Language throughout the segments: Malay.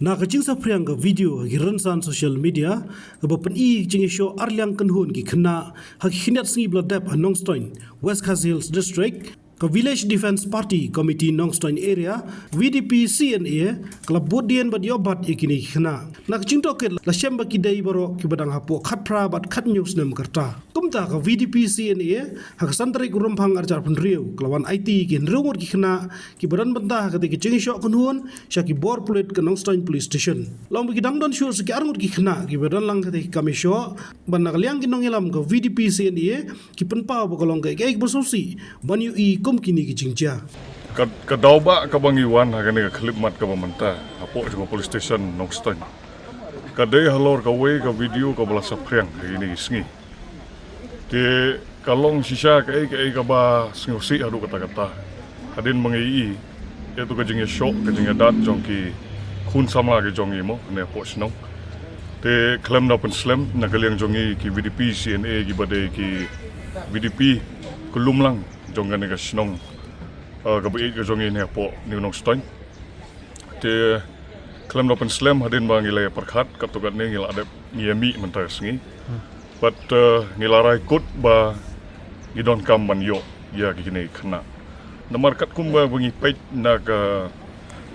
Na kajing sa priang ka video giransan social media gabapan I jing show arliang kanhun ki khna hakhinat singi bladap Nongstoin West Khas Hills District ka Village Defence Party Committee Nongstoin area VDP CNA klab bodian bad yobat ikini khna na kajing toket la shamba ki dai baro ki badang hapo khatpra bat khat news nem karta kumta ka VDP CNA hak santri kurumpang arjar penriu klawan IT ki nrungur ki khna ki badan banta ka ki jing show kanhun syaki bor pulit ke Nongstoin Police Station long bi dang don syur seki arngut ki khna ki badan lang ka kami show ban nak liang ki nongilam ka VDP CNA ki penpa bokolong ka ek bersosi banyu I kum kini ki jingja ka dauba ka bangiwan ha ka klip mat ka bamanta apo jong police station Nongstoin ka dei halor ka we ka video ka bala sapriang ini sngi ke kalong sisa ka ka ba sngosi adu kata-kata hadin mangi itu ka jing shock ka jing dat jong ki khun samla ke jong mo ne po snong te klem na pen slam na kaliang jongi ki VDP CNA ki badai ki VDP kulumlang jong ka snong ka bai ka jongi ne po ni Nongstoin te klem na pen slam hadin ba ngilai perkhat ka tugat ne ngil adep ngiami mentar sngi but ngilarai kut ba gidon kam ban yo ya ki ne khna namar kat kumba bungi page na ka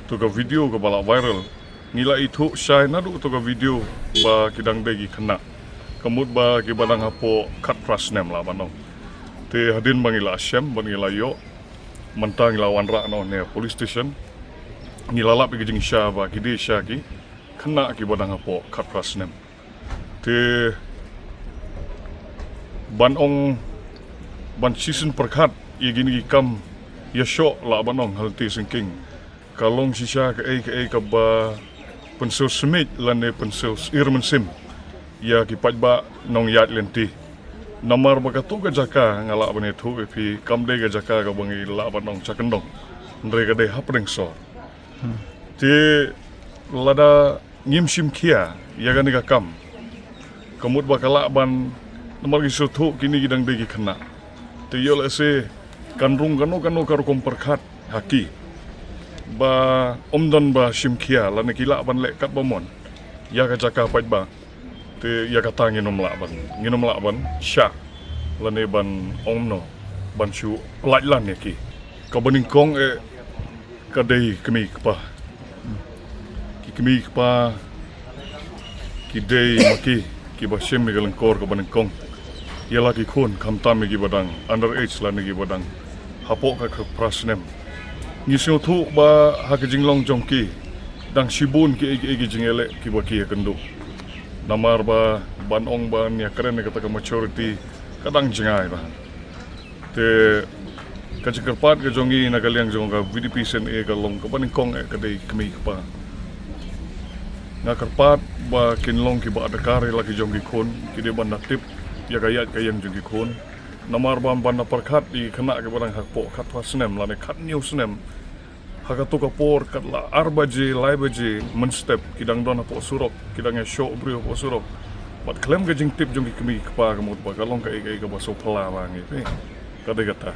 tu ka video ka bala viral nila itu syai na du tu ka video ba kidang degi khna kamut ba ki badang hapo khat prasnem la banong te hadin bangila syam bangila yo mentang lawan ra no ne police station nilala pe jing sha ba ki de sha ki khna ki badang hapo khat prasnem te banong ban season perkhat igini kam yasho la banong halti sinking kalong sisa ka ba pensel semit lane pensel irman sim ya ki pajba nong yat lenti namar bagatu ka jaka ngala bane thu pi kamde ka jaka ka bangi la banong chakendong ndre ka de hapreng so te lada ngimsim kia ya ga ni ka kam kamut bakala ban namar gi thu kini gidang de gi khna te yo la se kanrung kano karukom perkhat haki ba omdon ba simkia la nekila ban le kat bomon ya ka jaka pait ba te ya ka tangi nom la ban sha la ne ban omno ban chu lait lan ne ki ka baning kong ka dei kmi pa ki kmi pa ki dei maki ki ba sim mi galang kor ka baning kong ya lagi khun kam tam mi gi badang underage la ne gi badang hapo ka prasnem ngisyo thu ba ha ka jinglong jongki dang sibun ki jingele ki ba ki kendo namar ba banong ba nya karen kata ka maturity kadang jingai ba te ka jikarpat ka jongi na kaliang jong ka VDP CNA ka long ka baning kong ka dei kmi pa na karpat ba kinlong ki ba adakare lagi jongki khun ki de ban tip ya gayat kayang jongki khun namar ban ban perkhat di kena ke barang hakpo khat pasnem la ne khat new snem hakato ka por kat la arbaje laibaje men step kidang don hapo surok kidang show brio hapo surok bat klem ga jing tip jong kemi kpa ka mut ba kalong ka ka ba so phala ba ngi pe ka de gata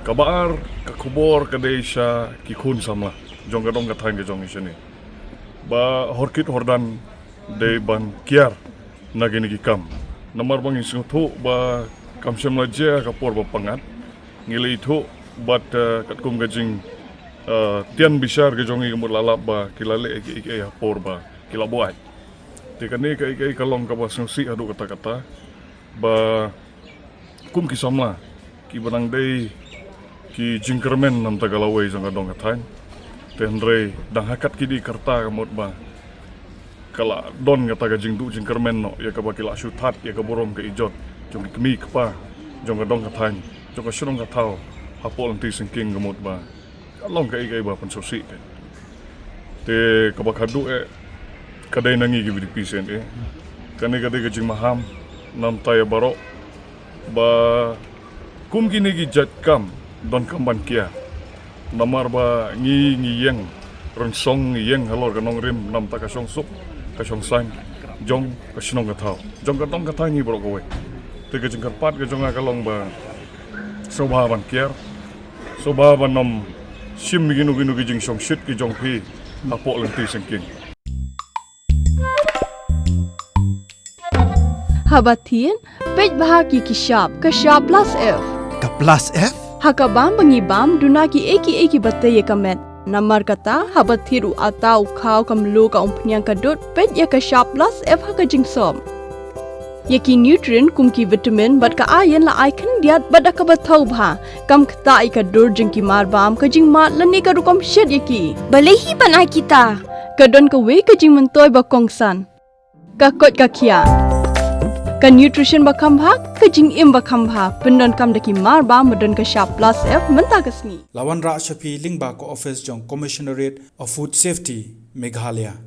kabar ka khobor ka de sha ki khun samla jong ga dong ka thang ga jong isini ba horkit hordan de ban kiar nagini ki kam namar bang isu thu ba kamsem laja kapor bapangat ngile itu bat kat kum gajing tian besar ke jongi kemut lalap ba kilale ke hapor ba kila buat tekane ke kalong ka basnosi adu kata-kata ba kum ki samla ki banang dei ki jingkermen nam tagalawai jong adong kathan tenre dang hakat ki di karta kemut ba kala don kata gajing du jingkermen no ya ka ba kila syuthat ya ka borom ke ijot jong kemi kpa jong dong kathan jong ka shrong ka thau hapol ti sinking gamut ba long ka ba pansosi te ka ba khadu kadai nangi gi VDP CNA kane kadai gajing maham nam tay baro ba kum gini gi jat kam don kam ban kia namar ba ngi yeng ronsong yeng halor kanong rim nam ta ka song sup ka song sang jong ka shnong ka thau jong ka dong ka thangi bro ko we te ka jing karpat ka jong ka long ba sobha ban kier sobha ban nom sim gi nu gi jing song shit ki jong phi apo lenti sengking Habatin, pej bahagi kishap, kashap plus F. Ka plus F? Hakabam bangibam dunaki eki bataya kamet. Namar kata habathiru atau kau kamlu ka umpnyang kadut pej ya kashap plus F haka jingsom. Yaki nutrient kumki vitamin bat ka ayan la aikan diat bat ka bathau bha kam khta ka dur jingki marbam ka jingmat lani ka rukom shed yaki. Balehi panai kita. Kadon ka we ka jing mentoy ba kongsan. Ka kot ka kia. Ka nutrition ba khambha ka jing im ba khambha pendon kam daki marba medon ka sharp plus F menta kasni. Lawan Ra Shafi Lingba ko office jong Commissionerate of Food Safety Meghalaya.